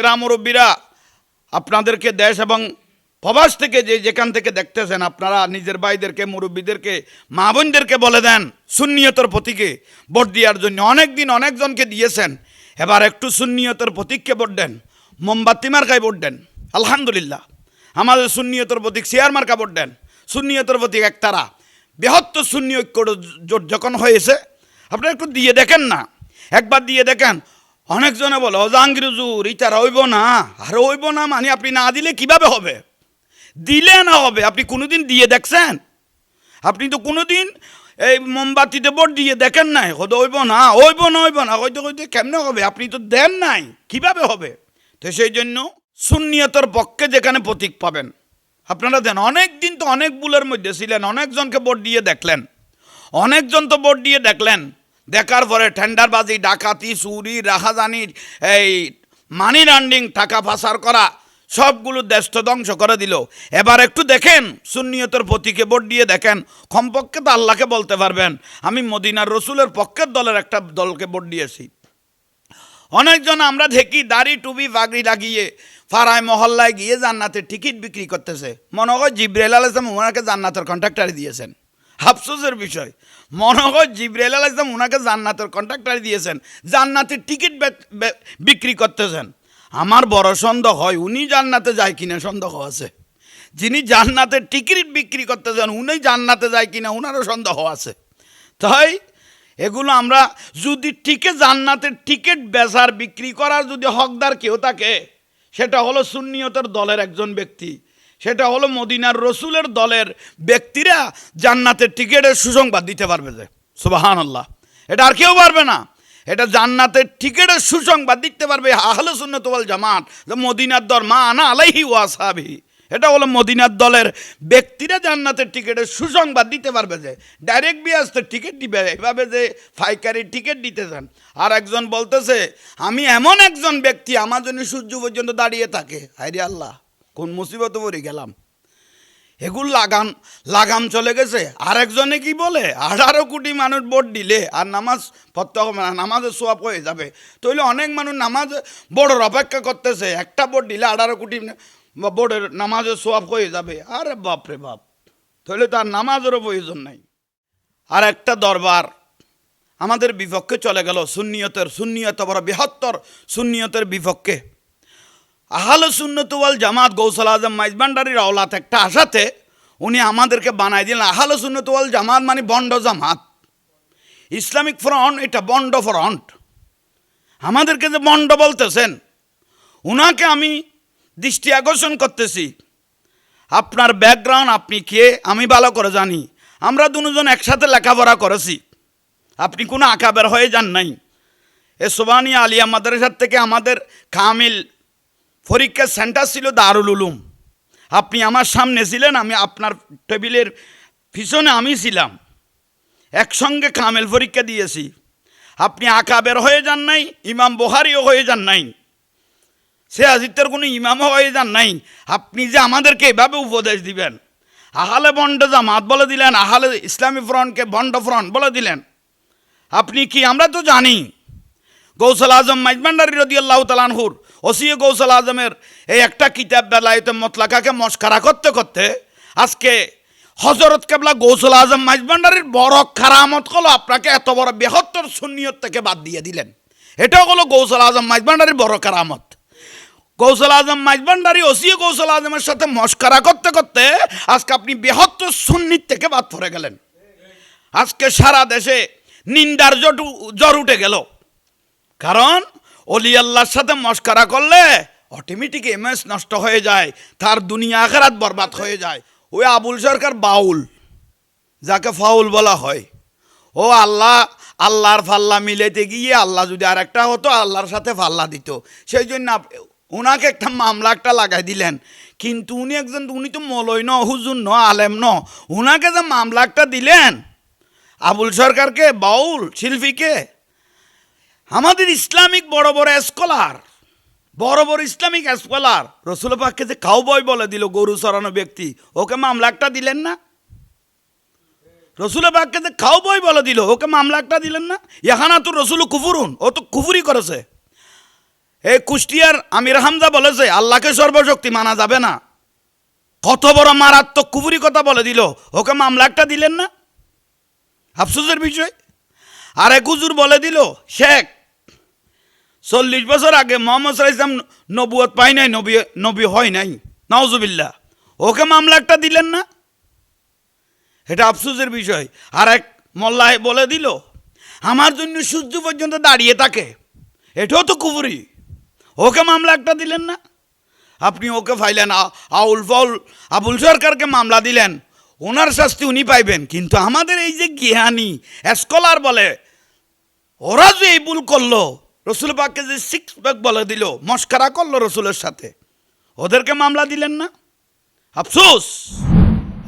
সেরা মুরব্বীরা, আপনাদেরকে দেশ এবং প্রবাস থেকে যেখান থেকে দেখতেছেন, আপনারা নিজের ভাইদেরকে, মুরব্বীদেরকে, মা বোনদেরকে বলে দেন সুন্নিয়তের প্রতীকে ভোট দেওয়ার জন্য। অনেক দিন অনেকজনকে দিয়েছেন, এবার একটু সুন্নিয়তের প্রতীককে ভোট দেন, মোমবাতি মার্কায় ভোট দেন। আলহামদুলিল্লাহ, আমাদের সুন্নিয়তের প্রতীক শেয়ার মার্কা ভোট দেন। সুন্নিয়তের প্রতীক একতারা, বৃহত্তর সুন্নি ঐক্য জোট যখন হয়েছে, আপনারা একটু দিয়ে দেখেন না, একবার দিয়ে দেখেন। অনেকজনে বলে জাহাঙ্গীর হুজুর ইতারা হইব না, আর হইব না মানে আপনি না দিলে কিভাবে হবে? দিলে না হবে। আপনি কোনোদিন দিয়ে দেখছেন? আপনি তো কোনোদিন এই মোমবাতিতে ভোট দিয়ে দেখেন নাই। হয়তো হইব না, হইব না, হইব না, হয়তো হয়তো কেমনে হবে? আপনি তো দেন নাই, কিভাবে হবে? তো সেই জন্য সুন্নিয়তের পক্ষে যেখানে প্রতীক পাবেন আপনারা দেন। অনেক দিন তো অনেক ভুলের মধ্যে ছিলেন, অনেকজনকে ভোট দিয়ে দেখলেন, অনেকজন তো ভোট দিয়ে দেখলেন, দেখার পরে টেন্ডারবাজি, ডাকাতি, চুরি, রাহাজানির, এই মানি লন্ডারিং, টাকা পাচার করা, সবগুলো দেশ তো ধ্বংস করে দিল। এবার একটু দেখেন, সুন্নিয়তের প্রতীকে ভোট দিয়ে দেখেন, কমপক্ষে তো আল্লাহকে বলতে পারবেন আমি মদিনার রসুলের পক্ষের দলের একটা দলকে ভোট দিয়েছি। অনেকজন আমরা দেখি দাড়ি টুপি পাগড়ি লাগিয়ে পাড়ায় মহল্লায় গিয়ে জান্নাতের টিকিট বিক্রি করতেছে। মনে হয় জিবরাইল আলাইহিস সালাম ওনাকে জান্নাতের কন্ট্রাক্টারে দিয়েছেন। আফসোসের বিষয়, মনে হয় জিবরাইল আলাইহিস সালাম ওনাকে জান্নাতের কন্ট্রাক্টারে দিয়েছেন, জান্নাতের টিকিট বিক্রি করতেছেন। আমার বড় সন্দেহ হয় উনি জান্নাতে যায় কিনা সন্দেহ আছে। যিনি জান্নাতের টিকিট বিক্রি করতেছেন উনি জান্নাতে যায় কিনা ওনারও সন্দেহ আছে। তাই এগুলো আমরা যদি টিকে জান্নাতের টিকিট বেচার বিক্রি করার যদি হকদার কেউ থাকে, সেটা হলো সুন্নিয়তের দলের একজন ব্যক্তি, সেটা হলো মদিনার রসুলের দলের ব্যক্তিরা জান্নাতের টিকিটের সুসংবাদ দিতে পারবে। যে সুবহানাল্লাহ, এটা আর কেউ পারবে না। এটা জান্নাতের টিকিটের সুসংবাদ দিতে পারবে আহলে সুন্নাত ওয়াল জামাত, যে মদিনার দল মা আনা আলাইহি ওয়া আসহাবিহি। এটা হলো মদিনার দলের ব্যক্তিরা জান্নাতের টিকিটের সুসংবাদ দিতে পারবে। যে ডাইরেক্ট বিয়াস্তের টিকিট দিবে, এভাবে যে পাইকারি টিকিট দিতে চান। আর একজন বলতেছে আমি এমন একজন ব্যক্তি আমার জন্য সূর্য পর্যন্ত দাঁড়িয়ে থাকে। হায়রে আল্লাহ, কোন মুসিবতে পড়ে গেলাম। এগুলো লাগাম চলে গেছে। আর একজনে কি বলে 18 কোটি মানুষ ভোট দিলে আর নামাজ পড়তে হবে না, নামাজের সোয়াব হয়ে যাবে। তাহলে অনেক মানুষ নামাজ ভোটের অপেক্ষা করতেছে, একটা ভোট দিলে 18 কোটি ভোটের নামাজের সোয়াব হয়ে যাবে। আরে বাপরে বাপ, তাহলে তার নামাজেরও প্রয়োজন নাই। আর একটা দরবার আমাদের বিপক্ষে চলে গেল, সুন্নিয়ত বড় বৃহত্তর সুন্নিয়তের বিপক্ষে। আহলে সুন্নাত ওয়াল জামাত গৌসুল আজম মাইজভান্ডারীর আওলাদ একটা আশাতে উনি আমাদেরকে বানাই দিলেন আহলে সুন্নাত ওয়াল জামাত মানে বন্ড জামাত। ইসলামিক ফ্রন্ট এটা বন্ড ফ্রন্ট। আমাদেরকে যে বন্ড বলতেছেন, উনাকে আমি দৃষ্টি আকর্ষণ করতেছি। আপনার ব্যাকগ্রাউন্ড, আপনি কে আমি ভালো করে জানি। আমরা দুজন একসাথে লেখাপড়া করেছি। আপনি কোনো আকাবের হয়ে যান নাই। এ সোবানিয়া আলিয়া মাদ্রাসার থেকে আমাদের কামিল পরীক্ষার সেন্টার ছিল দারুল উলুম। আপনি আমার সামনে ছিলেন, আমি আপনার টেবিলের পিছনে আমি ছিলাম, একসঙ্গে কামেল পরীক্ষা দিয়েছি। আপনি আকাবের হয়ে যান নাই, ইমাম বুখারীও হয়ে যান নাই, সে আজিতের কোনো ইমামও হয়ে যান নাই। আপনি যে আমাদেরকে এভাবে উপদেশ দিবেন, আহলে বন্ড জামাত বলে দিলেন, আহলে ইসলামী ফ্রন্টকে বন্ড ফ্রন্ট বলে দিলেন। আপনি কি? আমরা তো জানি গৌসুল আজম মাইজভান্ডারী রাদিয়াল্লাহু তাআলা আনহুর ওসিয়ে গৌসুল আজমের এই একটা কিতাব বেলায়েতে মুতলাকাকে মস্করা করতে করতে আজকে হযরত কেবলা গৌসুল আজম মাইজভান্ডারীর বড় কারামত হলো আপনাকে এত বড় বৃহত্তর সুন্নিয়ত থেকে বাদ দিয়ে দিলেন। এটাও হলো গৌসুল আজম মাইজভান্ডারীর বড় কারামত। গৌসুল আজম মাইজভান্ডারী ওসিয়ে গৌসুল আজমের সাথে মস্করা করতে করতে আজকে আপনি বৃহত্তর সুন্নিত থেকে বাদ পড়ে গেলেন। আজকে সারা দেশে নিন্দার জ্বর উঠে গেল। কারণ অলি আল্লাহর সাথে মস্করা করলে অটোমেটিক ইমেজ নষ্ট হয়ে যায়, তার দুনিয়া আখিরাত বরবাদ হয়ে যায়। ওই আবুল সরকার বাউল, যাকে ফাউল বলা হয়, ও আল্লাহর ফাল্লা মিলাইতে গিয়ে আল্লাহ যদি আর একটা হতো আল্লাহর সাথে ফাল্লা দিত, সেই জন্য ওনাকে একটা মামলা একটা লাগাই দিলেন। কিন্তু উনি তো মৌলই ন, হুজুর ন, আলেম ন, ওনাকে যে মামলা একটা দিলেন আবুল সরকারকে, বাউল শিল্পীকে। আমাদের ইসলামিক বড় বড় ইসলামিক স্কলার রসুল পাককে যে কাউবয় বলে দিল, গরু চড়ানো ব্যক্তি, ওকে মামলা একটা দিলেন না? রসুল পাককে যে কাউবয় বলে দিল, ওকে মামলা একটা দিলেন না? এখানে তো রসুল কুফুরুন, ও তো কুফুরি করেছে। এই কুষ্টিয়ার আমির হামজা বলেছে আল্লাহকে সর্বশক্তি মানা যাবে না। কত বড় মারাত্মক কুফরি কথা বলে দিল, ওকে মামলা একটা দিলেন না? আফসোসের বিষয়। আর এক হুজুর বলে দিল শেখ 40 বছর আগে মোহাম্মদ সাল্লাল্লাহু আলাইহি ওয়াসাল্লাম নবুয়ত পাই নাই, নবী হয় নাই, নাউজুবিল্লাহ, ওকে মামলা একটা দিলেন না? এটা আফসোসের বিষয়। আর এক মোল্লায় বলে দিল আমার জন্য সূর্য পর্যন্ত দাঁড়িয়ে থাকে, এটাও তো কুফরি, ওকে মামলা একটা দিলেন না? আপনি ওকে ফাইলেন, আউল ফাউল আবুল সরকারকে মামলা দিলেন, ওনার শাস্তি উনি পাইবেন। কিন্তু আমাদের এই যে জ্ঞানী স্কলার বলে ওরা যে এই ভুল করলো, রসুল পাককে যে 6 প্যাক বলে দিল, মস্করা করলো রসুলের সাথে, ওদেরকে মামলা দিলেন না? আফসোস।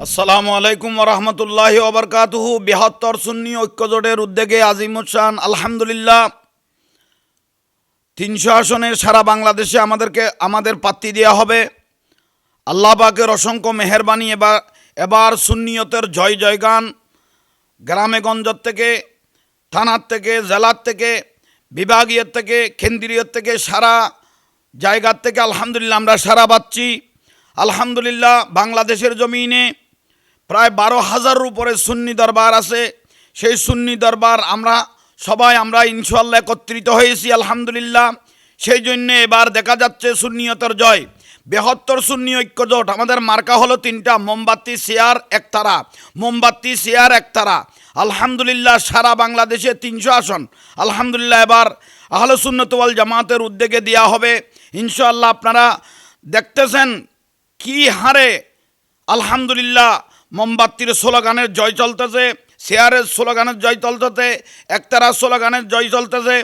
আসসালামু আলাইকুম ওয়া রাহমাতুল্লাহি ওয়া বারাকাতুহু। 72 সুন্নি ঐক্যজোটের উদ্যোগে আজিমুশান আলহামদুলিল্লাহ 300 আসনে সারা বাংলাদেশে আমাদের প্রার্থী দেওয়া হবে। আল্লাহ পাকের অসংখ্য মেহেরবানি। এবার সুন্নিয়তের জয় জয়গান গ্রামে গঞ্জের থেকে, থানার থেকে, জেলার থেকে, বিভাগীয় থেকে, কেন্দ্রীয় থেকে, সারা জায়গার থেকে আলহামদুলিল্লাহ আমরা সারা পাচ্ছি। আলহামদুলিল্লাহ বাংলাদেশের জমিনে প্রায় 12,000-এর উপরে সুন্নি দরবার আছে। সেই সুন্নি দরবার আমরা ইনশাআল্লাহ একত্রিত হয়েছি আলহামদুলিল্লাহ। সেই জন্য এবার দেখা যাচ্ছে সুন্নিয়তের জয়। 72 সুন্নি ঐক্যজোট, আমাদের মার্কা হলো 3টা, মোমবাতি, শেয়ার, একতারা। মোমবাতি, শেয়ার, একতারা। আলহামদুলিল্লাহ সারা বাংলাদেশে 300 আসন আলহামদুলিল্লাহ এবার আহলে সুন্নাত ওয়াল জামাতের উদ্যোগে দেওয়া হবে ইনশাআল্লাহ। আপনারা দেখতেছেন কি হারে আলহামদুলিল্লাহ মোমবাতির স্লোগানের জয় চলতেছে, শেয়ারের স্লোগানের জয় চলতেছে, একতারা স্লোগানের জয় চলতেছে।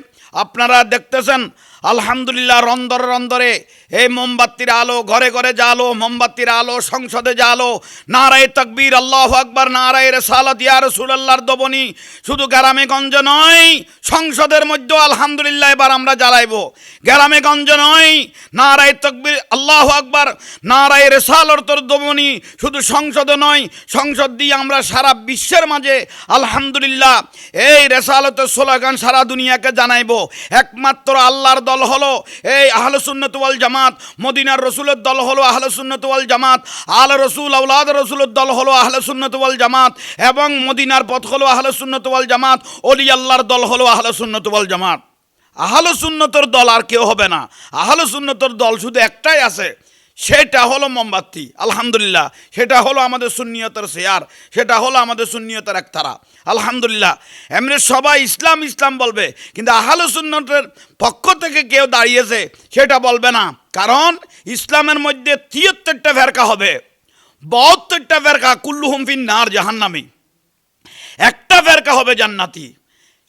আপনারা দেখতেছেন আলহামদুলিল্লাহ রন্দরে রন্দরে এই মোমবাতির আলো, ঘরে ঘরে জালো, মোমবাতির আলো, সংসদে জালো। নারায়ে তাকবীর, আল্লাহু আকবার, নারায়ে রিসালাত, ইয়া রাসূলুল্লাহর দবনি শুধু গ্রামে গঞ্জে নয়, সংসদের মধ্যে আলহামদুলিল্লাহ এবার আমরা জ্বালাইবো। গ্রামে গঞ্জে নয়, নারায়ে তাকবীর, আল্লাহু আকবার, নারায়ে রিসালাতের দবনি শুধু সংসদে নয়, সংসদ দিয়ে আমরা সারা বিশ্বের মাঝে আলহামদুলিল্লাহ এই রিসালাতের স্লোগান সারা দুনিয়াকে জানাইবো। একমাত্র আল্লাহর দল হলো এই আহলে সুন্নাত ওয়াল জামাত, মদিনার রসুলের দল হলো আহলে সুন্নাত ওয়াল জামাত, আলে রসুল আওলাদ রসুলের দল হলো আহলে সুন্নাত ওয়াল জামাত, এবং মদিনার পথ হলো আহলে সুন্নাত ওয়াল জামাত, ওলি আল্লাহর দল হলো আহলে সুন্নাত ওয়াল জামাত। আহলে সুন্নাতের দল আর কেউ হবে না। আহলে সুন্নাতের দল শুধু একটাই আছে, সেটা হলো মোমবাতি আলহামদুলিল্লাহ, সেটা হলো আমাদের সুন্নিয়তের শেয়ার, সেটা হলো আমাদের সুন্নিয়তের একতারা আলহামদুলিল্লাহ। এমনি সবাই ইসলাম ইসলাম বলবে, কিন্তু আহলে সুন্নতের পক্ষ থেকে কেউ দাঁড়িয়েছে সেটা বলবে না। কারণ ইসলামের মধ্যে 73টা ফেরকা হবে, 72টা ফেরকা কুল্লুহুম ফিন নার জাহান্নামী, একটা ফেরকা হবে জান্নাতি।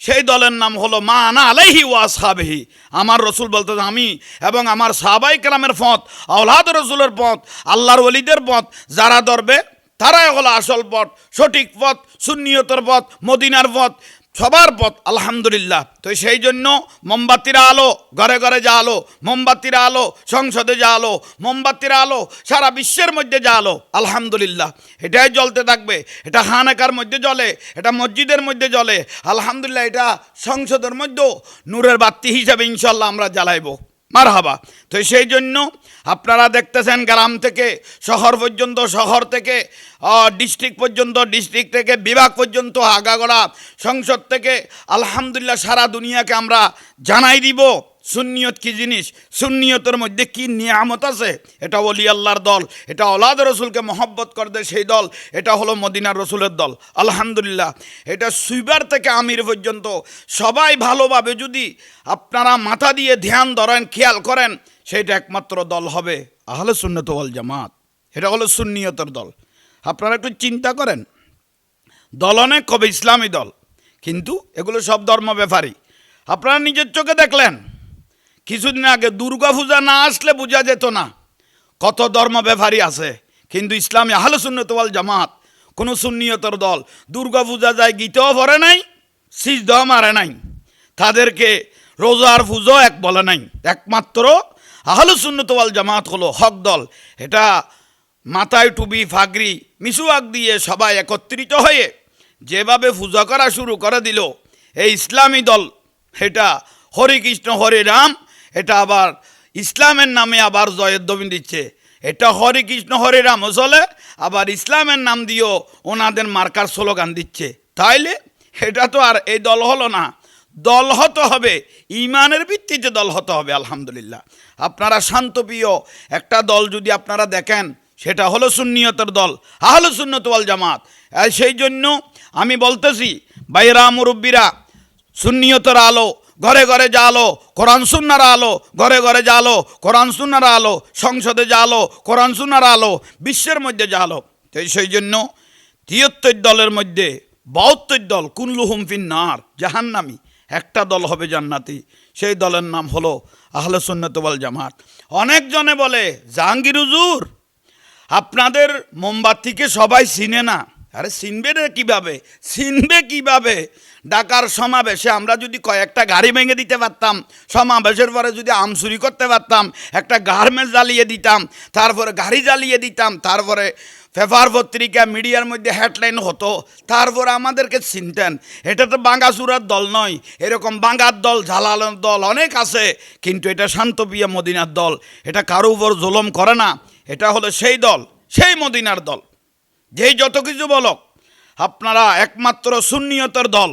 সেই দলের নাম হলো মা আনা আলাইহি ওয়া আসহাবিহি। আমার রসুল বলতে আমি এবং আমার সাহাবায়ে কেরামের পথ, আওলাদ রসুলের পথ, আল্লাহর ওলিদের পথ যারা ধরবে তারাই হলো আসল পথ, সঠিক পথ, সুন্নিয়তের পথ, মদিনার পথ, সবার পথ আলহামদুলিল্লাহ। তো সেই জন্য মোমবাতির আলো, ঘরে ঘরে যা আলো, মোমবাতির আলো, সংসদে যা আলো, মোমবাতির আলো সারা বিশ্বের মধ্যে যা আলো আলহামদুলিল্লাহ এটাই জ্বলতে থাকবে। এটা খানেকার মধ্যে জ্বলে, এটা মসজিদের মধ্যে জ্বলে আলহামদুলিল্লাহ, এটা সংসদের মধ্যেও নূরের বাতি হিসাবে ইনশাল্লাহ আমরা জ্বালাইবো। মারহাবা। তো সেই জন্য আপনারা দেখতেছেন গ্রাম থেকে শহর পর্যন্ত, শহর থেকে ডিস্ট্রিক্ট পর্যন্ত, ডিস্ট্রিক্ট থেকে বিভাগ পর্যন্ত, আগাগোড়া সংসদ থেকে আলহামদুলিল্লাহ সারা দুনিয়াকে আমরা জানাই দিব সুন্নিয়ত কি জিনিস, সুন্নিয়তের মধ্যে কি নিয়ামত আছে। এটা ওলি আল্লাহর দল, এটা আওলাদ রসুলকে মহব্বত করে সেই দল, এটা হলো মদিনার রসুলের দল আলহামদুলিল্লাহ। এটা সুইবার থেকে আমির পর্যন্ত সবাই ভালোভাবে যদি আপনারা মাথা দিয়ে ধ্যান ধরেন, খেয়াল করেন, সেইটা একমাত্র দল হবে আহলে সুন্নাত ওয়াল জামাত। এটা হলো সুন্নিয়তের দল। আপনারা একটু চিন্তা করেন, দল অনেক কবে ইসলামী দল, কিন্তু এগুলো সব ধর্ম ব্যাপারী। আপনারা নিজের চোখে দেখলেন কিছুদিন আগে দুর্গা পূজা না আসলে বোঝা যেত না কত ধর্ম ব্যাপারী আছে, কিন্তু ইসলামী আহলে সুন্নাত ওয়াল জামাত কোনো সুন্নিয়তের দল দুর্গা পূজা যায় গীতেও পড়ে নাই, সিজদাও মারে নাই, তাদেরকে রোজার পুজো এক বলে নাই। একমাত্র আহলে সুন্নাত ওয়াল জামাত হলো হক দল। এটা মাথায় টুপি, ফাগরি, মিসওয়াক দিয়ে সবাই একত্রিত হয়ে যেভাবে পূজা করা শুরু করে দিল এই ইসলামী দল, এটা হরে কৃষ্ণ হরে রাম, এটা আবার ইসলামের নামে আবার জয়ের দবিন দিচ্ছে। এটা হরে কৃষ্ণ হরে রাম চলে, আবার ইসলামের নাম দিয়েও ওনাদের মার্কার স্লোগান দিচ্ছে। তাইলে এটা তো আর এই দল হলো না, দল হতে হবে ইমানের ভিত্তিতে, দল হতে হবে। আলহামদুলিল্লাহ, আপনারা শান্তপ্রিয় একটা দল যদি আপনারা দেখেন, সেটা হলো সুন্নিয়তের দল, আহলে সুন্নাত ওয়াল জামাত। সেই জন্য আমি বলতেছি, ভাইরা মুরব্বীরা, সুন্নিয়তের আলো ঘরে ঘরে জালো, কোরআন সুন্নার আলো ঘরে ঘরে জালো, কোরআন সুন্নার আলো সংসদে জালো, কোরআন সুন্নার আলো বিশ্বের মধ্যে জালো। তো সেই জন্য ৭৩ দলের মধ্যে ৭২ দল কুল্লুহুম ফিন্নার, জাহান্নামী, একটা দল হবে জান্নাতি। সেই দলের নাম হলো আহলে সুন্নাত ওয়াল জামাত। অনেকজনে বলে, জাহাঙ্গীর হুজুর আপনাদের মোমবাতিকে সবাই চিনে না। আরে চিনবে রে কীভাবে, চিনবে কীভাবে? ঢাকার সমাবেশে আমরা যদি কয়েকটা গাড়ি ভেঙে দিতে পারতাম, সমাবেশের পরে যদি আমচুরি করতে পারতাম, একটা গার্মেন্টস জ্বালিয়ে দিতাম, তারপরে গাড়ি জ্বালিয়ে দিতাম, তারপরে পেপার পত্রিকা মিডিয়ার মধ্যে হেডলাইন হতো, তারপরে আমাদেরকে চিনতেন। এটা তো বাঙ্গাচুরার দল নয়, এরকম বাঙ্গার দল, ঝালালের দল অনেক আছে, কিন্তু এটা শান্তপ্রিয় মদিনার দল। এটা কারো উপর জুলুম করে না, এটা হলো সেই দল, সেই মদিনার দল। যেই যত কিছু বলক, আপনারা একমাত্র সুন্নিয়তের দল,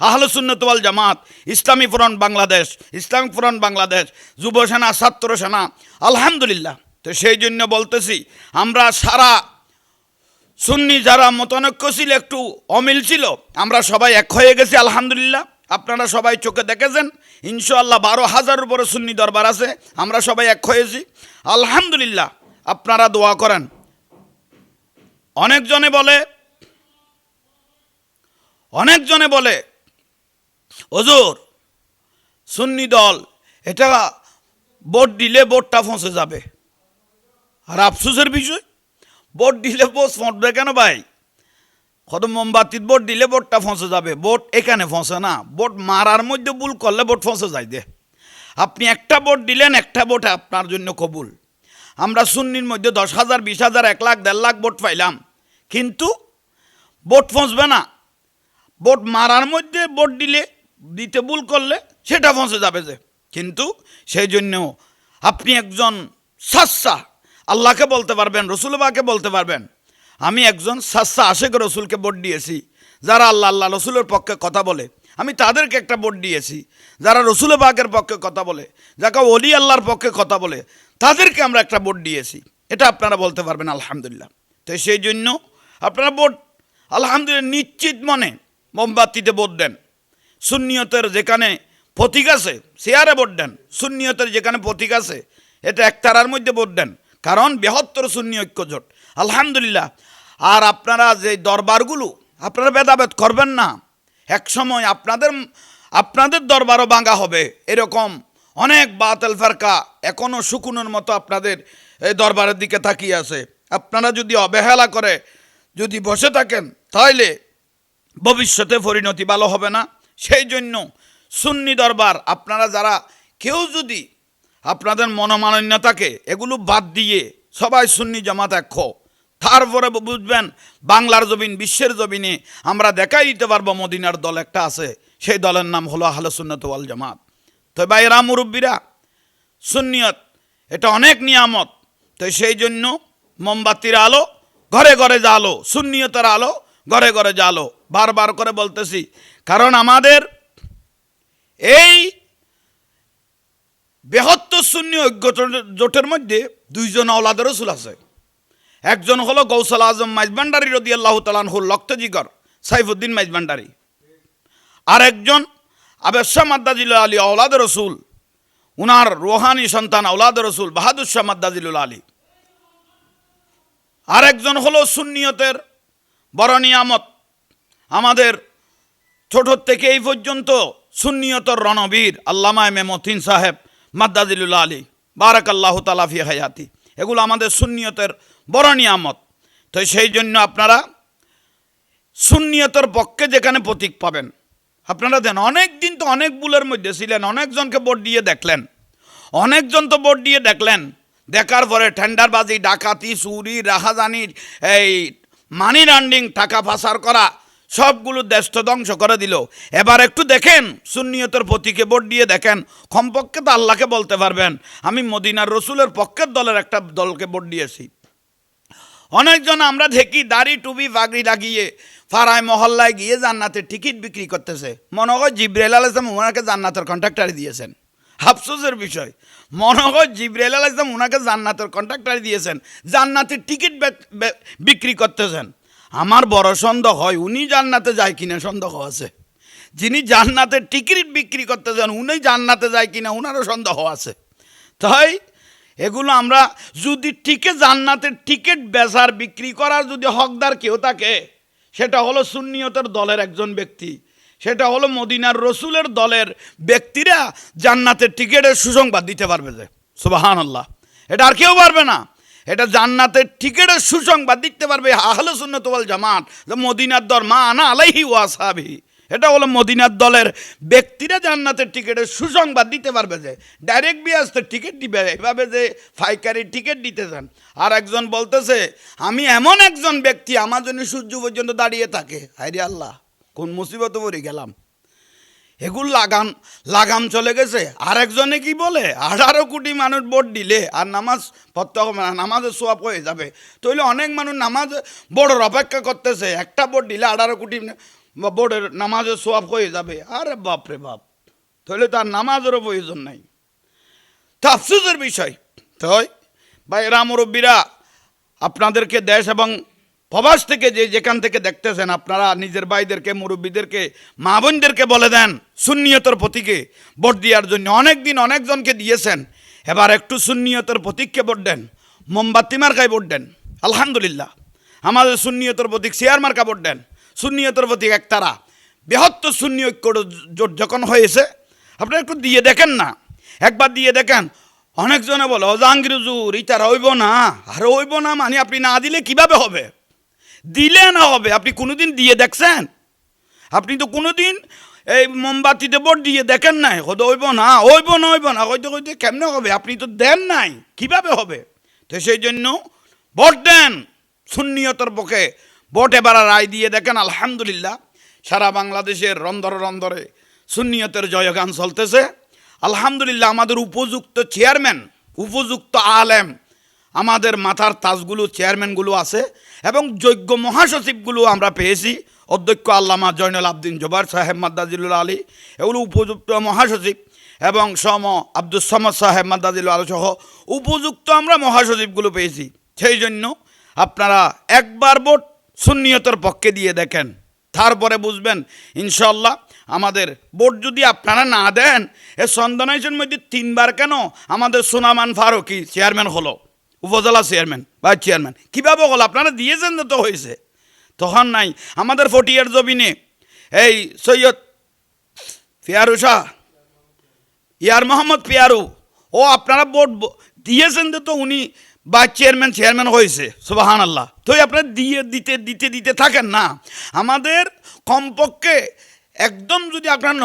আহলে সুন্নাত ওয়াল জামাত, ইসলামী front Bangladesh, Islamic front Bangladesh, যুব সেনা, ছাত্র সেনা, আলহামদুলিল্লাহ। তো সেই জন্য বলতেছি, আমরা সারা সুন্নি যারা মতানৈক্য ছিল, একটু অমিল ছিল, আমরা সবাই এক হয়ে গেছি আলহামদুলিল্লাহ। আপনারা সবাই চোখে দেখেছেন, ইনশাআল্লাহ ১২,০০০ উপরে সুন্নি দরবার আছে, আমরা সবাই এক হয়েছি আলহামদুলিল্লাহ। আপনারা দোয়া করেন। অনেকজনে বলে হুজুর সুন্নি দল, এটা ভোট দিলে ভোটটা ফসে যাবে। আর আফসোসের বিষয়, ভোট দিলে ভোট ফসবে কেন ভাই? কত মোমবাতির ভোট দিলে ভোটটা ফসে যাবে? ভোট এখানে ফসে না, ভোট মারার মধ্যে ভুল করলে ভোট ফসে যায় দে। আপনি একটা ভোট দিলেন, একটা ভোট আপনার জন্য কবুল। আমরা সুন্নির মধ্যে ১০,০০০, ২০,০০০, ১ লাখ, ১.৫ লাখ ভোট পাইলাম, কিন্তু ভোট ফসবে না। ভোট মারার মধ্যে ভোট দিতে ভুল করলে সেটা ফসে যাবে যে। কিন্তু সেই জন্য আপনি একজন সাচ্চা আল্লাহকে বলতে পারবেন, রসুলবাকে বলতে পারবেন, আমি একজন সাচ্চা আশেক রসুলকে ভোট দিয়েছি। যারা আল্লাহ রসুলের পক্ষে কথা বলে, আমি তাদেরকে একটা ভোট দিয়েছি। যারা রসুল পাকের পক্ষে কথা বলে, যাকে ওলি আল্লাহর পক্ষে কথা বলে, তাদেরকে আমরা একটা ভোট দিয়েছি। এটা আপনারা বলতে পারবেন আলহামদুলিল্লাহ। তো সেই জন্য আপনারা ভোট আলহামদুলিল্লাহ নিশ্চিত মনে মোমবাতিতে ভোট দেন। সুন্নিয়তের যেখানে প্রতীক আছে চেয়ারে ভোট দেন, সুন্নিয়তের যেখানে প্রতীক আছে এটা একতারার মধ্যে ভোট দেন, কারণ বৃহত্তর সুন্নি ঐক্য জোট আলহামদুলিল্লাহ। আর আপনারা যে দরবারগুলো, আপনারা ভেদাভেদ করবেন না। এক সময় আপনাদের দরবারও ভাঙা হবে। এরকম অনেক বাতিল ফেরকা এখনও শুকুনের মতো আপনাদের এই দরবারের দিকে তাকিয়ে আছে। আপনারা যদি অবহেলা করে যদি বসে থাকেন, তাহলে ভবিষ্যতে পরিণতি ভালো হবে না। সেই জন্য সুন্নি দরবার আপনারা যারা কেউ যদি আপনাদের মনোমালিন্য থাকে, এগুলো বাদ দিয়ে সবাই সুন্নি জামাত এক, তারপরে বুঝবেন বাংলার জমিন, বিশ্বের জমিনে আমরা দেখাই দিতে পারবো মদিনার দল একটা আছে, সেই দলের নাম হলো আহলে সুন্নাত ওয়াল জামাত। তো ভাইরা মুরব্বীরা, সুন্নিয়ত এটা অনেক নিয়ামত। তো সেই জন্য মোমবাতির আলো ঘরে ঘরে জ্বালো, সুন্নিয়তের আলো ঘরে ঘরে জ্বালো, বারবার করে বলতেছি। কারণ আমাদের এই বৃহত্তর সুন্নি ঐক্য জোটের মধ্যে 2 জন আওলাদ রাসূল আছে। একজন হলো গৌসুল আজম মাইজভান্ডারী রাদিয়াল্লাহু তাআলা আনহুর লক্তজিগর সাইফুদ্দিন মাইজভান্ডারী, আর একজন আবেদ শাহ মাদ্দাজিল আলী আওলাদ রসুল, উনার রোহানি সন্তান আওলাদ রসুল বাহাদুর শাহ মাদ্দাজিল আলী। আর একজন হলো সুন্নিয়তের বড় নিয়ামত, আমাদের ছোট থেকে এই পর্যন্ত সুন্নিয়তের রণবীর আল্লামা মতিন সাহেব মাদ্দাজিল আলী বারাকাল্লাহু তাআলা ফি হায়াতি। এগুলো আমাদের সুন্নিয়তের বড় নিয়ামত। তো সেই জন্য আপনারা সুন্নিয়তের পক্ষে যেখানে প্রতীক পাবেন আপনারা দেন। অনেক দিন তো অনেক ভুলের মধ্যে ছিলেন, অনেকজনকে ভোট দিয়ে দেখলেন, অনেকজন তো ভোট দিয়ে দেখলেন, দেখার পরে টেন্ডারবাজি, ডাকাতি, চুরি, রাহাজানির, এই মানি লন্ডারিং, টাকা পাচার করা সবগুলো দেশ তো ধ্বংস করে দিল। এবার একটু দেখেন সুন্নিয়তের প্রতীকে ভোট দিয়ে দেখেন, কমপক্ষে তো আল্লাহকে বলতে পারবেন আমি মদিনার রসুলের পক্ষের দলের একটা দলকে ভোট দিয়েছি। অনেকজন আমরা দেখি দাড়ি টুপি পাগড়ি লাগিয়ে ফারায় মহল্লায় গিয়ে জান্নাতের টিকিট বিক্রি করতেছে, মনে হয় জিবরাইল আলাইহিস সালাম ওনাকে জান্নাতের কন্ট্রাক্টার দিয়েছেন। আফসোসের বিষয়, মনে হয় জিবরাইল আলাইহিস সালাম ওনাকে জান্নাতের কন্ট্রাক্টার দিয়েছেন, জান্নাতের টিকিট বিক্রি করতেছেন। আমার বড় সন্দেহ হয় উনি জান্নাতে যায় কিনা সন্দেহ আছে, যিনি জান্নাতের টিকিট বিক্রি করতেছেন উনি জান্নাতে যায় কিনা ওনারও সন্দেহ আছে। তাই এগুলো আমরা যদি টিকে জান্নাতের টিকিট বেচার বিক্রি করার যদি হকদার কেউ থাকে, সেটা হলো সুন্নিয়তের দলের একজন ব্যক্তি, সেটা হলো মদিনার রসুলের দলের ব্যক্তিরা জান্নাতের টিকিটের সুসংবাদ দিতে পারবে। যে সুবহানাল্লাহ, এটা আর কেউ পারবে না। এটা জান্নাতের টিকিটের সুসংবাদ দিতে পারবে আহলে সুন্নাত ওয়াল জামাত, যে মদিনার দল মা আনা আলাইহি ওয়া আসহাবিহি, এটা হলো মদিনার দলের ব্যক্তিরা জান্নাতের টিকিটের সুসংবাদ দিতে পারবে। যে ডাইরেক্ট বিয়াসতে টিকিট দিবে, এভাবে যে ফাইকারি টিকিট দিতে চান। আর একজন বলতেছে আমি এমন একজন ব্যক্তি আমার জন্য সূর্য পর্যন্ত দাঁড়িয়ে থাকে। হায়রে আল্লাহ, কোন মুসিবত পড়ে গেলাম। এগুলো লাগাম চলে গেছে। আর একজনে কি বলে 18 কোটি মানুষ ভোট দিলে আর নামাজ পড়তে হবে না, নামাজের সোয়াব হয়ে যাবে। তাহলে অনেক মানুষ নামাজ ভোটের অপেক্ষা করতেছে, একটা ভোট দিলে 18 কোটি ভোটের নামাজের সোয়াব হয়ে যাবে। আরে বাপরে বাপ, তাহলে তার নামাজেরও প্রয়োজন নাই। তো আফসোসের বিষয়। তাই ভাইরা মুরব্বীরা, আপনাদেরকে দেশ এবং প্রবাস থেকে যেখান থেকে দেখতেছেন, আপনারা নিজের ভাইদেরকে, মুরব্বীদেরকে, মা বোনদেরকে বলে দেন সুন্নিয়তের প্রতীকে ভোট দেওয়ার জন্য। অনেক দিন অনেকজনকে দিয়েছেন, এবার একটু সুন্নিয়তের প্রতীককে ভোট দেন, মোমবাতি মার্কায় ভোট দেন। আলহামদুলিল্লাহ, আমাদের সুন্নিয়তের প্রতীক চেয়ার মার্কা ভোট দেন। সুন্নিয়তের প্রতীক একতারা, বৃহত্তর সুন্নি ঐক্য জোট যখন হয়েছে, আপনারা একটু দিয়ে দেখেন না, একবার দিয়ে দেখেন। অনেকজনে বলে ও জাহাঙ্গীর হুজুর ইতারা হইব না, আর হইব না মানে আপনি না দিলে কিভাবে হবে? দিলে না হবে, আপনি কোনোদিন দিয়ে দেখছেন? আপনি তো কোনোদিন এই মোমবাতিতে ভোট দিয়ে দেখেন নাই। হয়তো হইব না হইব না হইব না হয়তো হয়তো কেমনে হবে? আপনি তো দেন নাই, কিভাবে হবে? তো সেই জন্য ভোট দেন সুন্নিয়তের পক্ষে। ভোট এবার রায় দিয়ে দেখেন, আলহামদুলিল্লাহ সারা বাংলাদেশের রন্ধরে রন্ধরে সুন্নিয়তের জয়গান চলতেছে। আলহামদুলিল্লাহ আমাদের উপযুক্ত চেয়ারম্যান, উপযুক্ত আলেম, আমাদের মাথার তাজগুলো চেয়ারম্যানগুলো আছে এবং যোগ্য মহাসচিবগুলো আমরা পেয়েছি। অধ্যক্ষ আল্লামা জয়নুল আবদিন জোবার সাহেব মাদ্দাজিলুল আলী, এগুলো উপযুক্ত মহাসচিব, এবং সম আব্দুস সামাদ সাহেব মাদ্দাজিলুল আলী সহ উপযুক্ত আমরা মহাসচিবগুলো পেয়েছি। সেই জন্য আপনারা একবার ভোট সুন্নিয়তের পক্ষে দিয়ে দেখেন, তারপরে বুঝবেন ইনশাল্লাহ। আমাদের ভোট যদি আপনারা না দেন, এ সন্দেহের মধ্যে 3 বার কেন আমাদের সোনামান ফারুকি চেয়ারম্যান হলো, উপজেলা চেয়ারম্যান বা চেয়ারম্যান কীভাবে হলো? আপনারা দিয়েছেন তো হয়েছে, তখন নাই। আমাদের ফটিয়ার জমিনে এই সৈয়দ পিয়ারু শাহ, ইয়ার মোহাম্মদ পিয়ারু, ও আপনারা ভোট দিয়েছেন তো উনি বা চেয়ারম্যান হয়েছে। সুবহানাল্লাহ। তো আপনারা দিতে থাকেন না। আমাদের কমপক্ষে একদম যদি আপনারা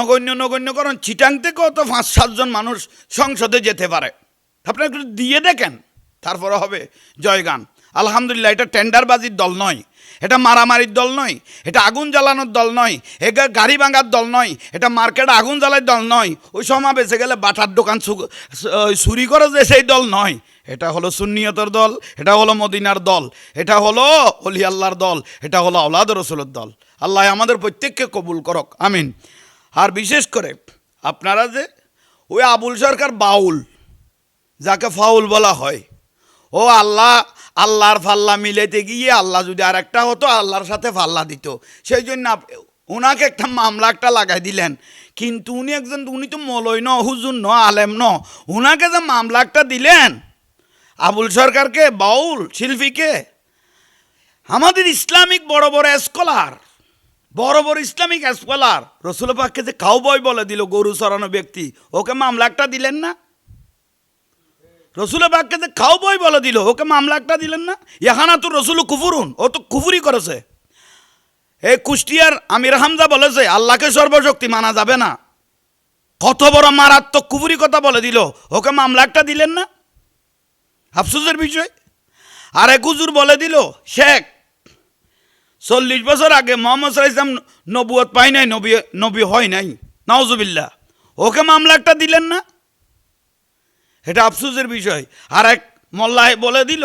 নগণ্য করেন, চিটাং থেকেও তো 5-7 জন মানুষ সংসদে যেতে পারে। আপনারা একটু দিয়ে দেখেন, তারপরে হবে জয়গান। আলহামদুলিল্লাহ, এটা টেন্ডারবাজির দল নয়, এটা মারামারির দল নয়, এটা আগুন জ্বালানোর দল নয়, এটা গাড়ি ভাঙার দল নয়, এটা মার্কেটে আগুন জ্বালার দল নয়, ওই সমাবেশে গেলে বাটার দোকান চুরি করে যে সেই দল নয়। এটা হলো সুন্নিয়তের দল, এটা হলো মদিনার দল, এটা হলো ওলি আল্লাহর দল, এটা হলো আওলাদ রসুলের দল। আল্লাহ আমাদের প্রত্যেককে কবুল করক, আমিন। আর বিশেষ করে আপনারা যে ওই আবুল সরকার বাউল, যাকে ফাউল বলা হয়, ও আল্লাহর ফাল্লা মিলাইতে গিয়ে আল্লাহ যদি আর একটা হতো, আল্লাহর সাথে ফাল্লা দিত। সেই জন্য ওনাকে একটা মামলা একটা লাগাই দিলেন। কিন্তু উনি তো মলয় ন, হুজুর ন, আলেম ন, ওনাকে যে মামলা একটা দিলেন আবুল সরকারকে, বাউল শিল্পীকে, আমাদের ইসলামিক বড় বড় ইসলামিক স্কলার রসুল পাককে যে কাউবয় বলে দিল, গরু চড়ানো ব্যক্তি, ওকে মামলা একটা দিলেন না? রসুল পাককে যে কাউবয় বলে দিল, ওকে মামলা একটা দিলেন না? এখানা তো রসুল কুফুরুন, ও তো কুফুরি করেছে। এই কুষ্টিয়ার আমির হামজা বলেছে আল্লাহকে সর্বশক্তি মানা যাবে না, কত বড় মারাত্মক কুফুরি কথা বলে দিল, ওকে মামলা একটা দিলেন না? আফসোসের বিষয়। আর এক হুজুর বলে দিল শেখ 40 বছর আগে মোহাম্মদ সাল্লাল্লাহু আলাইহি ওয়াসাল্লাম নবুয়ত পাই নাই, নবী হয় নাই, নাউজুবিল্লাহ। ওকে মামলা একটা দিলেন না, এটা আফসোসের বিষয়। আর এক মোল্লায় বলে দিল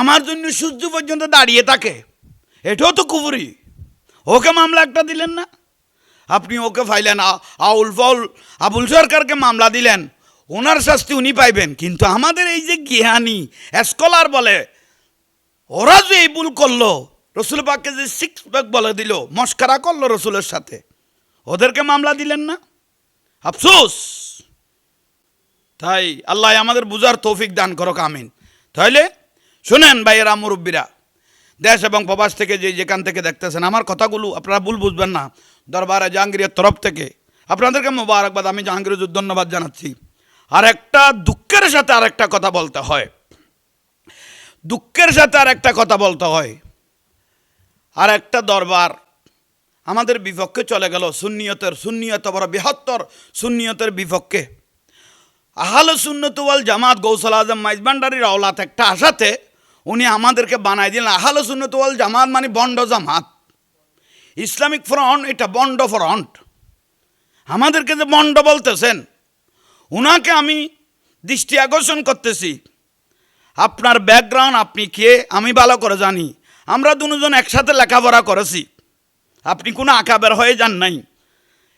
আমার জন্য সূর্য পর্যন্ত দাঁড়িয়ে থাকে, এটাও তো কুফরি। ওকে মামলা একটা দিলেন না, আপনি ওকে ফাইলেন। আউল ফাউল আবুল সরকারকে মামলা দিলেন, ওনার শাস্তি উনি পাইবেন। কিন্তু আমাদের এই যে জ্ঞানী স্কলার বলে, ওরা যে এই ভুল করলো, রসুল পাককে যে 6 প্যাক বলে দিল, মস্করা করলো রসুলের সাথে, ওদেরকে মামলা দিলেন না, আফসোস। তাই আল্লাহ আমাদের বুঝার তৌফিক দান করুক, আমিন। তাহলে শুনেন ভাইয়েরা, মুরব্বীরা, দেশ এবং প্রবাস থেকে যেখান থেকে দেখতেছেন, আমার কথাগুলো আপনারা ভুল বুঝবেন না। দরবারে জাহাঙ্গীরের তরফ থেকে আপনাদেরকে মোবারকবাদ, আমি জাহাঙ্গীরের ধন্যবাদ জানাচ্ছি। আর একটা দুঃখের সাথে আর একটা কথা বলতে হয়, দুঃখের সাথে আর একটা কথা বলতে হয়। আর একটা দরবার আমাদের বিপক্ষে চলে গেল, সুন্নিয়ত বড় বৃহত্তর সুন্নিয়তের বিপক্ষে। আহলে সুন্নাত ওয়াল জামাত গৌসুল আজম মাইজভান্ডারীর আওলাদ একটা আশাতে উনি আমাদেরকে বানাই দিলেন আহলে সুন্নাত ওয়াল জামাত, মানে বন্ড জামাত, ইসলামিক ফ্রন্ট, এটা বন্ড ফ্রন্ট। আমাদেরকে যে বন্ড বলতেছেন, উনাকে আমি দৃষ্টি আকর্ষণ করতেছি। আপনার ব্যাকগ্রাউন্ড, আপনি কে আমি ভালো করে জানি। আমরা দুজন একসাথে লেখাপড়া করেছি, আপনি কোনো আকাবের হয়ে যান নাই।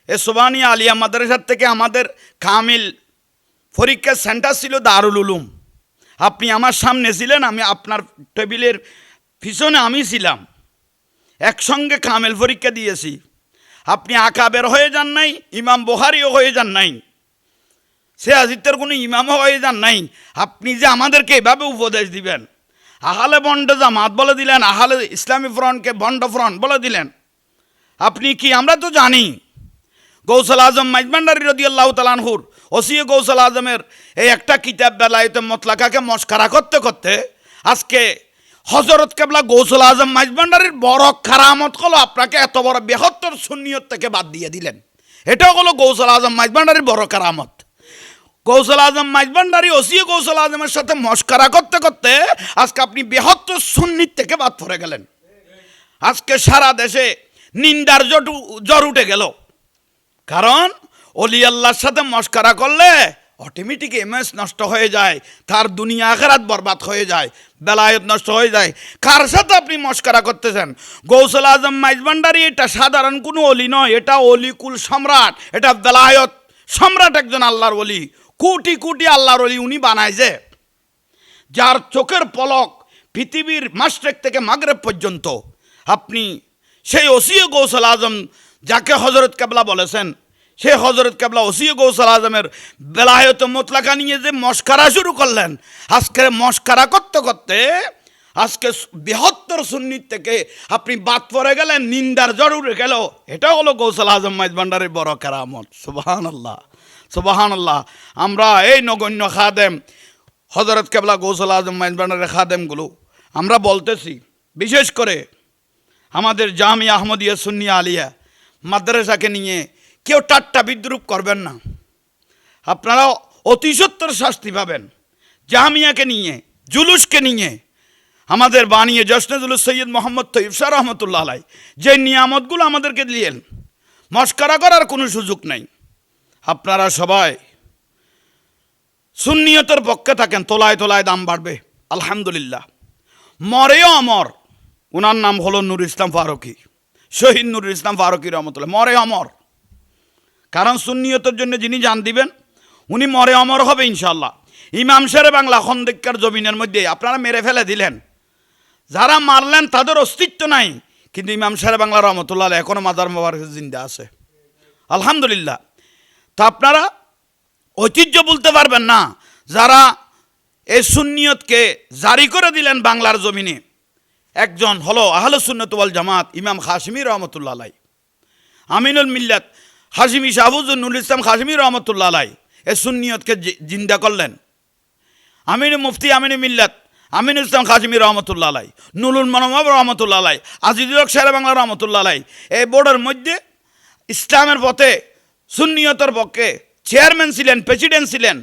এ সোবানিয়া আলিয়া মাদ্রাসার থেকে আমাদের কামিল পরীক্ষার সেন্টার ছিল দারুল উলুম। আপনি আমার সামনে ছিলেন, আমি আপনার টেবিলের পিছনে আমি ছিলাম, একসঙ্গে কামিল পরীক্ষা দিয়েছি। আপনি আকাবের হয়ে যান নাই, ইমাম বুখারীও হয়ে যান নাই, সে আজিতের কোনো ইমামও হয়ে যান নাই। আপনি যে আমাদেরকে এভাবে উপদেশ দিবেন, আহলে বন্ড জামাত বলে দিলেন, আহলে ইসলামী ফ্রন্টকে বন্ড ফ্রন্ট বলে দিলেন, আপনি কি? আমরা তো জানি গৌসুল আজম মাইজভান্ডারী রাদিয়াল্লাহু তাআলা আনহুর ওসিয়ে গৌসুল আজমের এই একটা কিতাব বেলায়েতে মুতলাকাকে মস্করা করতে করতে আজকে হযরত কেবলা গৌসুল আজম মাইজভান্ডারীর বড় কারামত হলো আপনাকে এত বড় বৃহত্তর সুন্নিয়ত থেকে বাদ দিয়ে দিলেন। এটাও হলো গৌসুল আজম মাইজভান্ডারীর বড় কারামত। গৌসুল আজম মাইজভান্ডারী ওসিয়ে গৌসুল আজমের সাথে মস্করা করতে করতে আজকে আপনি বৃহত্তর সুন্নিত থেকে বাদ পড়ে গেলেন। আজকে সারা দেশে নিন্দার জ্বর উঠে গেল, কারণ অলি আল্লাহর সাথে মস্করা করলে অটোমেটিক ইমেজ নষ্ট হয়ে যায়, তার দুনিয়া আখিরাত বরবাদ হয়ে যায়, বেলায়েত নষ্ট হয়ে যায়। কার সাথে আপনি মস্করা করতেছেন? গৌসুল আজম মাইজভান্ডারী এটা সাধারণ কোনো অলি নয়, এটা অলিকুল সম্রাট, এটা বেলায়েত সম্রাট, একজন আল্লাহর অলি, কোটি কোটি আল্লাহর অলি উনি বানাইছে, যার চোখের পলক পৃথিবীর মাশরিক থেকে মাগরিব পর্যন্ত। আপনি সেই ওসিয়ে গৌসুল আজম যাকে হযরত কেবলা বলেছেন, সেই হযরত কেবলা ওসিয়ে গৌসুল আজমের বেলায়েত মুতলাকা নিয়ে যে মস্করা শুরু করলেন, আজকে মস্করা করতে করতে আজকে বৃহত্তর সুন্নিত থেকে আপনি বাদ পড়ে গেলেন, নিন্দার জ্বর উঠে গেল। এটা হলো গৌসুল আজম মাইজভান্ডারীর বড় কেরামত। সুবহানাল্লাহ, সুবহানাল্লাহ। আমরা এই নগণ্য খাদেম হযরত কেবলা গৌসুল আজম মাইজভান্ডারীর খাদেমগুলো আমরা বলতেছি, বিশেষ করে আমাদের জামিয়া আহমদিয়া সুন্নিয়া আলিয়া মাদ্রাসাকে নিয়ে কেউ ঠাট্টা বিদ্রুপ করবেন না, আপনারা অতি সত্বর শাস্তি পাবেন। জামিয়াকে নিয়ে, জুলুসকে নিয়ে আমাদের বানিয়ে জশ্নে জুলুস সৈয়দ মোহাম্মদ তৈয়ব শাহ রহমতুল্লাহ আলাই যে নিয়ামতগুলো আমাদেরকে দিলেন, মস্করা করার কোনো সুযোগ নেই। আপনারা সবাই সুন্নিয়তের পক্ষে থাকেন, তোলায় তোলায় দাম বাড়বে আলহামদুলিল্লাহ। মরেও অমর, ওনার নাম হলো নূর ইসলাম ফারুকী, শহীদ নূর ইসলাম ফারুকী রহমতুল্লাহ, মরে অমর। কারণ সুন্নিয়তের জন্য যিনি জান দিবেন উনি মরে অমর হবে ইনশাল্লাহ। ইমাম শেরে বাংলা খন্দকার জমিনের মধ্যে আপনারা মেরে ফেলে দিলেন, যারা মারলেন তাদের অস্তিত্ব নাই, কিন্তু ইমাম শেরে বাংলা রহমতুল্লাহ এখনো মাজার মোবারক জিন্দা আছে আলহামদুলিল্লাহ। তো আপনারা ঐতিহ্য বলতে পারবেন না, যারা এই সুন্নিয়তকে জারি করে দিলেন বাংলার জমিনে, একজন হলো আহলে সুন্নাত ওয়াল জামাত ইমাম খাশিমি রহমতুল্লাহ আলাই, আমিনুল মিল্লাত হাশিমি শাহবুজুর নুরুল ইসলাম খাশিমি রহমতুল্লাহ আলাই এই সুন্নিয়তকে জিন্দা করলেন। আমিনুল মুফতি আমিনুল মিল্লাত আমিনুল ইসলাম খাশিমি রহমতুল্লাহ আলাই, নুরুল মনোমব রহমতুল্লাহ আলাই, আজিজুল হক শেরে বাংলা রহমতুল্লাহ আলাই, এই বোর্ডের মধ্যে ইসলামের পথে সুন্নিয়তের পক্ষে চেয়ারম্যান ছিলেন, প্রেসিডেন্ট ছিলেন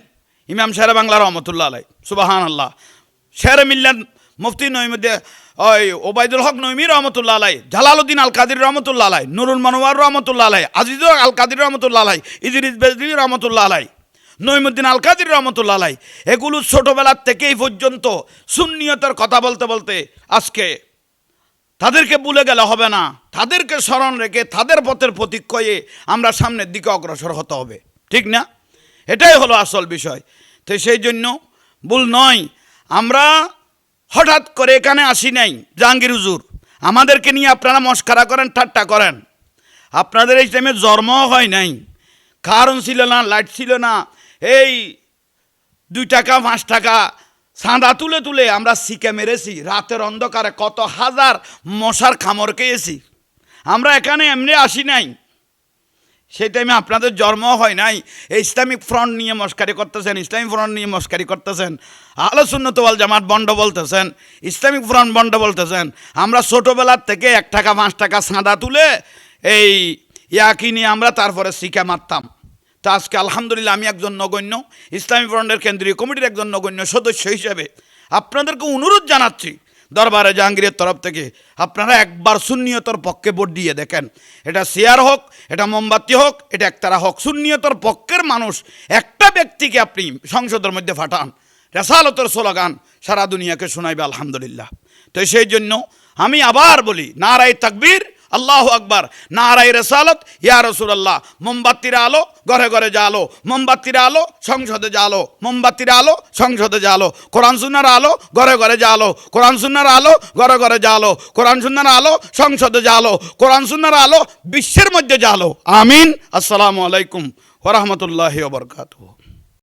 ইমাম শেরে বাংলা রহমতুল্লাহ আলাই। সুবহানাল্লাহ। শেরে মিল্লাত মুফতি নঈমুদ্দিন ওই ওবায়দুল হক নঈমী রহমতুল্লাহ আলাই, জালালউদ্দিন আল কাদির রহমতুল্লাহ আলাই, নুরুল মনোয়ার রহমতুল্লাহ আলাই, আজিজুল আল কাদির রহমতুল্লাহ আলাই, ইদরিস বেজলি রহমতুল্লাহ আলাই, নঈমুদ্দিন আল কাদির রহমতুল্লাহ আলাই, এগুলো ছোটোবেলার থেকেই পর্যন্ত সুন্নিয়তের কথা বলতে বলতে আজকে তাদেরকে ভুলে গেলে হবে না, তাদেরকে স্মরণ রেখে তাদের পথের প্রতীক্ষয়ে আমরা সামনের দিকে অগ্রসর হতে হবে, ঠিক না? এটাই হলো আসল বিষয়। তো সেই জন্য ভুল নয়, আমরা হঠাৎ করে এখানে আসি নাই। জাহাঙ্গীর হুজুর আমাদেরকে নিয়ে আপনারা মস্করা করেন, ঠাট্টা করেন, আপনাদের এই টাইমে জন্ম হয় নাই, কারণ ছিল না, লাইট ছিল না, এই 2 টাকা 5 টাকা চাঁদা তুলে তুলে আমরা শিকে মেরেছি, রাতের অন্ধকারে কত হাজার মশার কামড় খেয়েছি। আমরা এখানে এমনি আসি নাই, সেই টাইমে আপনাদের জন্ম হয় নাই। এই ইসলামিক ফ্রন্ট নিয়ে মস্কারি করতেছেন, ইসলামিক ফ্রন্ট নিয়ে মস্কারি করতেছেন, আহলে সুন্নাত ওয়াল জামাত বন্ড বলতেছেন, ইসলামিক ফ্রন্ট বন্ড বলতেছেন। আমরা ছোটোবেলার থেকে 1 টাকা 5 টাকা চাঁদা তুলে এই কিনে আমরা তারপরে শিখে মারতাম। তো আজকে আলহামদুলিল্লাহ আমি একজন নগণ্য ইসলামী ফ্রন্টের কেন্দ্রীয় কমিটির একজন নগণ্য সদস্য হিসেবে আপনাদেরকে অনুরোধ জানাচ্ছি, দরবারে জাহাঙ্গীরের তরফ থেকে আপনারা একবার সুন্নিয়তর পক্ষে ভোট দিয়ে দেখেন। এটা শেয়ার হোক, এটা মোমবাতি হোক, এটা একতারা হোক, সুন্নিয়তর পক্ষের মানুষ একটা ব্যক্তিকে আপনি সংসদের মধ্যে ফাটান, রেসালতের স্লোগান সারা দুনিয়াকে শোনাইবে আলহামদুলিল্লাহ। তো সেই জন্য আমি আবার বলি, নারায়ে তাকবীর, আল্লাহু আকবার, নারায়ে রেসালত, ইয়া রাসূলুল্লাহ। মোমবাতির আলো ঘরে ঘরে জ্বালো, মোমবাতির আলো সংসদে জ্বালো, মোমবাতির আলো সংসদে জ্বালো, কোরআন সুন্নাহর আলো ঘরে ঘরে জ্বালো, কোরআন সুন্নাহর আলো ঘরে ঘরে জ্বালো, কোরআন সুন্নাহর আলো সংসদে জ্বালো, কোরআন সুন্নাহর আলো বিশ্বের মধ্যে জ্বালো। আমিন। আসসালামু আলাইকুম ওয়া রাহমাতুল্লাহি ওয়া বারাকাতুহু।